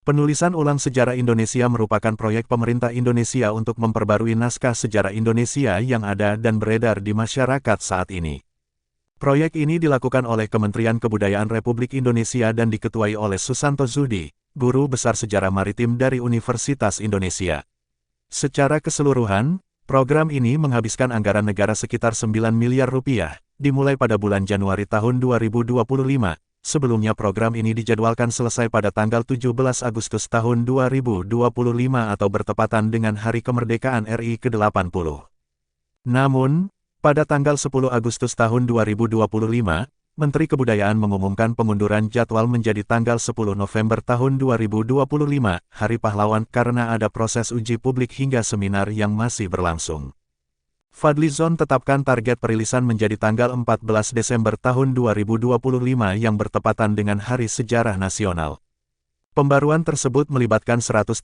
Penulisan ulang sejarah Indonesia merupakan proyek pemerintah Indonesia untuk memperbarui naskah sejarah Indonesia yang ada dan beredar di masyarakat saat ini. Proyek ini dilakukan oleh Kementerian Kebudayaan Republik Indonesia dan diketuai oleh Susanto Zudi, Guru Besar Sejarah Maritim dari Universitas Indonesia. Secara keseluruhan, program ini menghabiskan anggaran negara sekitar 9 miliar rupiah, dimulai pada bulan Januari tahun 2025. Sebelumnya program ini dijadwalkan selesai pada tanggal 17 Agustus tahun 2025 atau bertepatan dengan Hari Kemerdekaan RI ke-80. Namun, pada tanggal 10 Agustus tahun 2025, Menteri Kebudayaan mengumumkan pengunduran jadwal menjadi tanggal 10 November tahun 2025, Hari Pahlawan, karena ada proses uji publik hingga seminar yang masih berlangsung. Fadlizon tetapkan target perilisan menjadi tanggal 14 Desember tahun 2025 yang bertepatan dengan Hari Sejarah Nasional. Pembaruan tersebut melibatkan 113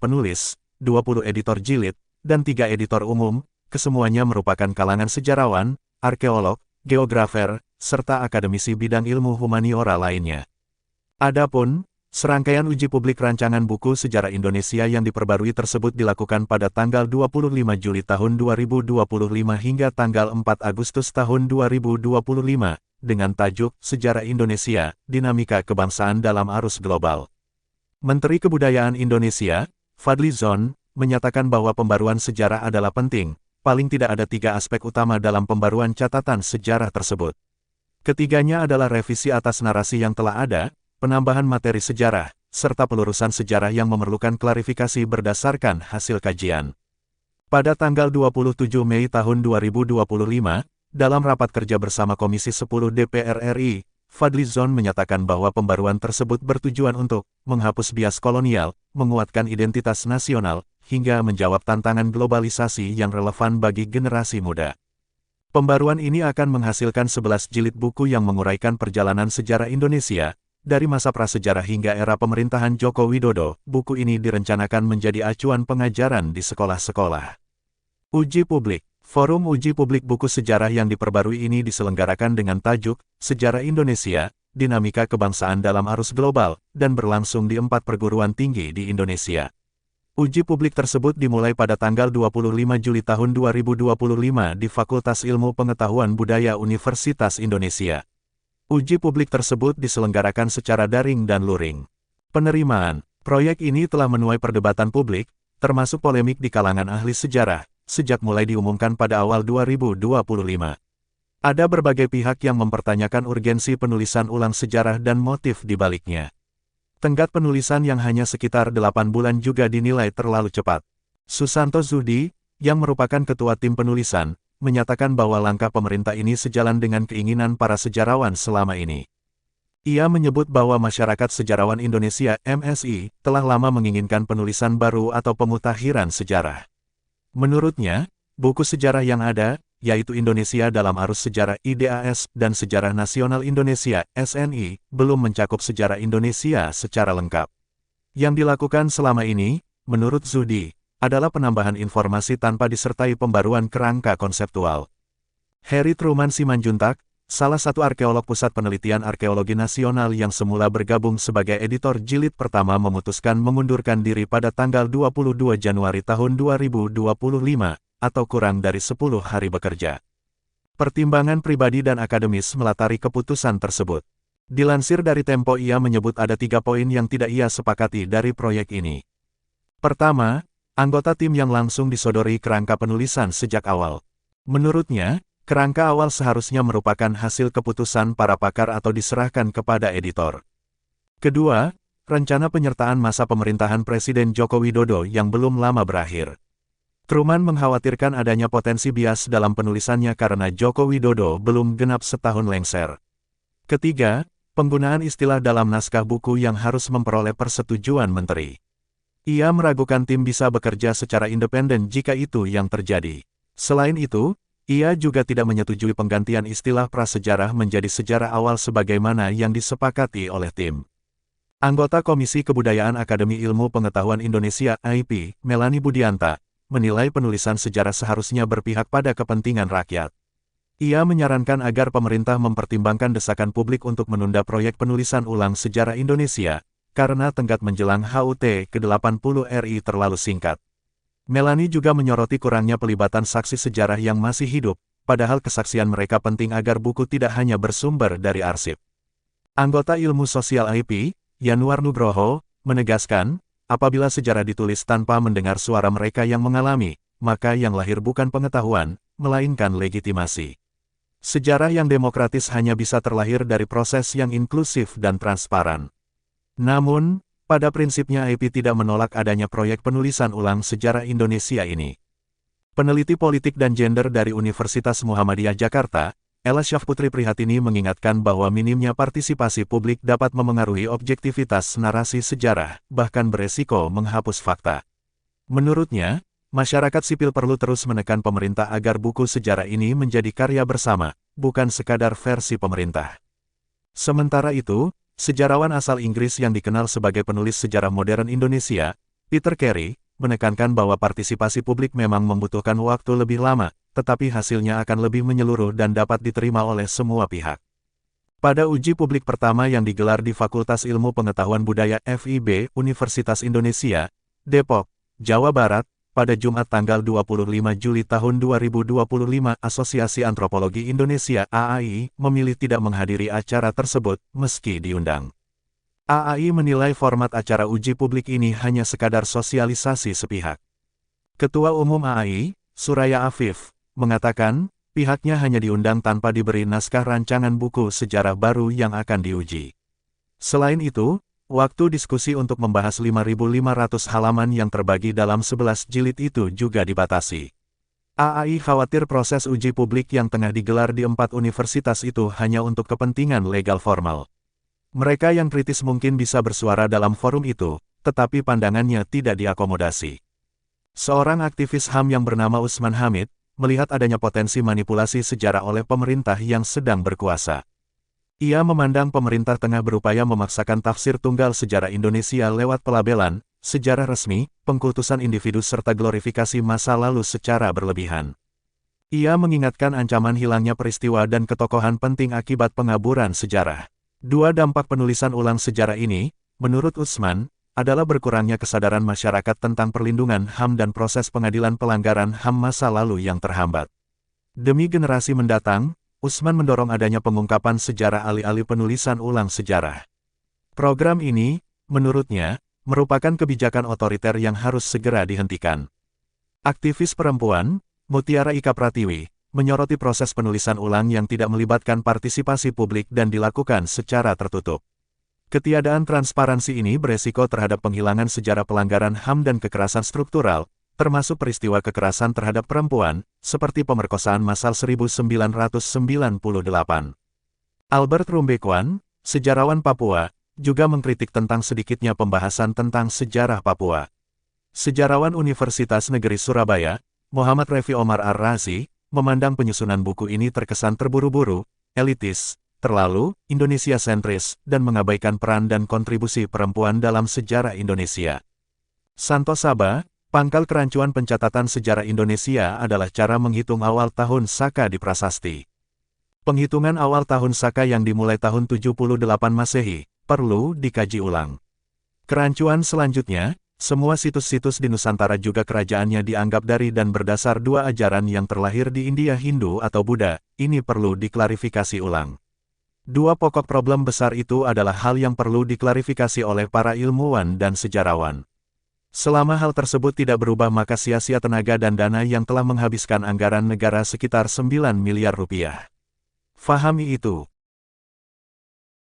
penulis, 20 editor jilid, dan 3 editor umum, kesemuanya merupakan kalangan sejarawan, arkeolog, geografer, serta akademisi bidang ilmu humaniora lainnya. Adapun serangkaian uji publik rancangan buku sejarah Indonesia yang diperbarui tersebut dilakukan pada tanggal 25 Juli tahun 2025 hingga tanggal 4 Agustus tahun 2025, dengan tajuk Sejarah Indonesia, Dinamika Kebangsaan dalam Arus Global. Menteri Kebudayaan Indonesia, Fadlizon, menyatakan bahwa pembaruan sejarah adalah penting, paling tidak ada 3 aspek utama dalam pembaruan catatan sejarah tersebut. Ketiganya adalah revisi atas narasi yang telah ada, penambahan materi sejarah, serta pelurusan sejarah yang memerlukan klarifikasi berdasarkan hasil kajian. Pada tanggal 27 Mei tahun 2025, dalam rapat kerja bersama Komisi 10 DPR RI, Fadlizon menyatakan bahwa pembaruan tersebut bertujuan untuk menghapus bias kolonial, menguatkan identitas nasional, hingga menjawab tantangan globalisasi yang relevan bagi generasi muda. Pembaruan ini akan menghasilkan 11 jilid buku yang menguraikan perjalanan sejarah Indonesia, dari masa prasejarah hingga era pemerintahan Joko Widodo. Buku ini direncanakan menjadi acuan pengajaran di sekolah-sekolah. Uji publik. Forum uji publik buku sejarah yang diperbarui ini diselenggarakan dengan tajuk Sejarah Indonesia, Dinamika Kebangsaan dalam Arus Global, dan berlangsung di 4 perguruan tinggi di Indonesia. Uji publik tersebut dimulai pada tanggal 25 Juli tahun 2025 di Fakultas Ilmu Pengetahuan Budaya Universitas Indonesia. Uji publik tersebut diselenggarakan secara daring dan luring. Penerimaan. Proyek ini telah menuai perdebatan publik, termasuk polemik di kalangan ahli sejarah, sejak mulai diumumkan pada awal 2025. Ada berbagai pihak yang mempertanyakan urgensi penulisan ulang sejarah dan motif di baliknya. Tenggat penulisan yang hanya sekitar 8 bulan juga dinilai terlalu cepat. Susanto Zudi, yang merupakan ketua tim penulisan, menyatakan bahwa langkah pemerintah ini sejalan dengan keinginan para sejarawan selama ini. Ia menyebut bahwa Masyarakat Sejarawan Indonesia (MSI) telah lama menginginkan penulisan baru atau pemutakhiran sejarah. Menurutnya, buku sejarah yang ada, yaitu Indonesia dalam Arus Sejarah (IDAS) dan Sejarah Nasional Indonesia (SNI), belum mencakup sejarah Indonesia secara lengkap. Yang dilakukan selama ini, menurut Zudi, adalah penambahan informasi tanpa disertai pembaruan kerangka konseptual. Harry Truman Simanjuntak, salah satu arkeolog Pusat Penelitian Arkeologi Nasional yang semula bergabung sebagai editor jilid pertama, memutuskan mengundurkan diri pada tanggal 22 Januari tahun 2025, atau kurang dari 10 hari bekerja. Pertimbangan pribadi dan akademis melatari keputusan tersebut. Dilansir dari Tempo, ia menyebut ada 3 poin yang tidak ia sepakati dari proyek ini. Pertama, anggota tim yang langsung disodori kerangka penulisan sejak awal. Menurutnya, kerangka awal seharusnya merupakan hasil keputusan para pakar atau diserahkan kepada editor. Kedua, rencana penyertaan masa pemerintahan Presiden Joko Widodo yang belum lama berakhir. Truman mengkhawatirkan adanya potensi bias dalam penulisannya karena Joko Widodo belum genap setahun lengser. Ketiga, penggunaan istilah dalam naskah buku yang harus memperoleh persetujuan menteri. Ia meragukan tim bisa bekerja secara independen jika itu yang terjadi. Selain itu, ia juga tidak menyetujui penggantian istilah prasejarah menjadi sejarah awal sebagaimana yang disepakati oleh tim. Anggota Komisi Kebudayaan Akademi Ilmu Pengetahuan Indonesia (AIP), Melanie Budianta, menilai penulisan sejarah seharusnya berpihak pada kepentingan rakyat. Ia menyarankan agar pemerintah mempertimbangkan desakan publik untuk menunda proyek penulisan ulang sejarah Indonesia, karena tenggat menjelang HUT ke-80 RI terlalu singkat. Melanie juga menyoroti kurangnya pelibatan saksi sejarah yang masih hidup, padahal kesaksian mereka penting agar buku tidak hanya bersumber dari arsip. Anggota Ilmu Sosial IP, Yanuar Nugroho, menegaskan, apabila sejarah ditulis tanpa mendengar suara mereka yang mengalami, maka yang lahir bukan pengetahuan, melainkan legitimasi. Sejarah yang demokratis hanya bisa terlahir dari proses yang inklusif dan transparan. Namun, pada prinsipnya IP tidak menolak adanya proyek penulisan ulang sejarah Indonesia ini. Peneliti politik dan gender dari Universitas Muhammadiyah Jakarta, Ella Syafputri Prihatini mengingatkan bahwa minimnya partisipasi publik dapat memengaruhi objektivitas narasi sejarah, bahkan beresiko menghapus fakta. Menurutnya, masyarakat sipil perlu terus menekan pemerintah agar buku sejarah ini menjadi karya bersama, bukan sekadar versi pemerintah. Sementara itu, sejarawan asal Inggris yang dikenal sebagai penulis sejarah modern Indonesia, Peter Carey, menekankan bahwa partisipasi publik memang membutuhkan waktu lebih lama, tetapi hasilnya akan lebih menyeluruh dan dapat diterima oleh semua pihak. Pada uji publik pertama yang digelar di Fakultas Ilmu Pengetahuan Budaya FIB Universitas Indonesia, Depok, Jawa Barat, pada Jumat tanggal 25 Juli tahun 2025, Asosiasi Antropologi Indonesia (AAI) memilih tidak menghadiri acara tersebut, meski diundang. AAI menilai format acara uji publik ini hanya sekadar sosialisasi sepihak. Ketua Umum AAI, Suraya Afif, mengatakan, pihaknya hanya diundang tanpa diberi naskah rancangan buku sejarah baru yang akan diuji. Selain itu, waktu diskusi untuk membahas 5.500 halaman yang terbagi dalam 11 jilid itu juga dibatasi. AAI khawatir proses uji publik yang tengah digelar di 4 universitas itu hanya untuk kepentingan legal formal. Mereka yang kritis mungkin bisa bersuara dalam forum itu, tetapi pandangannya tidak diakomodasi. Seorang aktivis HAM yang bernama Usman Hamid, melihat adanya potensi manipulasi sejarah oleh pemerintah yang sedang berkuasa. Ia memandang pemerintah tengah berupaya memaksakan tafsir tunggal sejarah Indonesia lewat pelabelan, sejarah resmi, pengkultusan individu serta glorifikasi masa lalu secara berlebihan. Ia mengingatkan ancaman hilangnya peristiwa dan ketokohan penting akibat pengaburan sejarah. Dua dampak penulisan ulang sejarah ini, menurut Usman, adalah berkurangnya kesadaran masyarakat tentang perlindungan HAM dan proses pengadilan pelanggaran HAM masa lalu yang terhambat. Demi generasi mendatang, Usman mendorong adanya pengungkapan sejarah alih-alih penulisan ulang sejarah. Program ini, menurutnya, merupakan kebijakan otoriter yang harus segera dihentikan. Aktivis perempuan, Mutiara Ika Pratiwi, menyoroti proses penulisan ulang yang tidak melibatkan partisipasi publik dan dilakukan secara tertutup. Ketiadaan transparansi ini beresiko terhadap penghilangan sejarah pelanggaran HAM dan kekerasan struktural, termasuk peristiwa kekerasan terhadap perempuan, seperti pemerkosaan massal 1998. Albert Rumbekwan, sejarawan Papua, juga mengkritik tentang sedikitnya pembahasan tentang sejarah Papua. Sejarawan Universitas Negeri Surabaya, Muhammad Refi Omar Ar-Razi, memandang penyusunan buku ini terkesan terburu-buru, elitis, terlalu Indonesia sentris, dan mengabaikan peran dan kontribusi perempuan dalam sejarah Indonesia. Santo Saba, pangkal kerancuan pencatatan sejarah Indonesia adalah cara menghitung awal tahun Saka di prasasti. Penghitungan awal tahun Saka yang dimulai tahun 78 Masehi, perlu dikaji ulang. Kerancuan selanjutnya, semua situs-situs di Nusantara juga kerajaannya dianggap dari dan berdasar dua ajaran yang terlahir di India Hindu atau Buddha, ini perlu diklarifikasi ulang. Dua pokok problem besar itu adalah hal yang perlu diklarifikasi oleh para ilmuwan dan sejarawan. Selama hal tersebut tidak berubah maka sia-sia tenaga dan dana yang telah menghabiskan anggaran negara sekitar 9 miliar rupiah. Fahami itu.